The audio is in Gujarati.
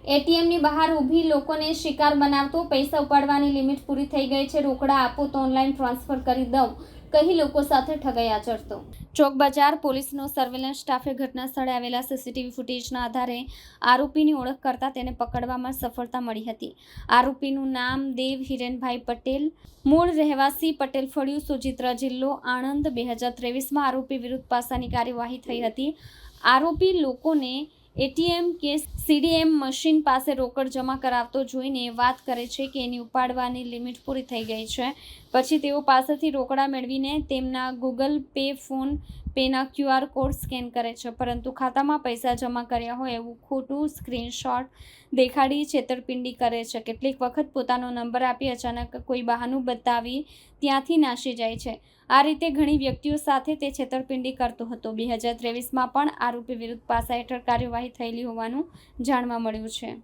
એટીએમની બહાર ઊભી લોકોને શિકાર બનાવતો, પૈસા ઉપાડવાની લિમિટ પૂરી થઈ ગઈ છે, રોકડા આપો તો ઓનલાઈન ટ્રાન્સફર કરી દઉં કહી લોકો સાથે ઠગાઈ આચરતો. ચોક બજાર પોલીસનો સર્વેલન્સ સ્ટાફે ઘટના સ્થળે આવેલા સીસીટીવી ફૂટેજના આધારે આરોપીની ઓળખ કરતા તેને પકડવામાં સફળતા મળી હતી. આરોપીનું નામ દેવ હિરેનભાઈ પટેલ, મૂળ રહેવાસી પટેલ ફળિયું, સોજિત્રા જિલ્લો આણંદ. 2023માં આરોપી વિરુદ્ધ પાસાની કાર્યવાહી થઈ હતી. આરોપી લોકોને એટીએમ કે સીડીએમ મશીન પાસે રોકડ જમા કરાવતો જોઈને વાત કરે છે કે એની ઉપાડવાની લિમિટ પૂરી થઈ ગઈ છે. પછી તેઓ પાસેથી રોકડા મેળવીને તેમના ગૂગલ પે, ફોન પેના QR કોડ સ્કેન કરે છે, પરંતુ ખાતામાં પૈસા જમા કર્યા હોય એવું ખોટું સ્ક્રીનશોટ દેખાડી છેતરપિંડી કરે છે. કેટલીક વખત પોતાનો નંબર આપી અચાનક કોઈ બહાનું બતાવી ત્યાંથી નાસી જાય છે. આ રીતે ઘણી વ્યક્તિઓ સાથે તે છેતરપિંડી કરતો હતો. 2023માં પણ આરોપી વિરુદ્ધ પાસા હેઠળ કાર્યવાહી થયેલી હોવાનું જાણવા મળ્યું છે.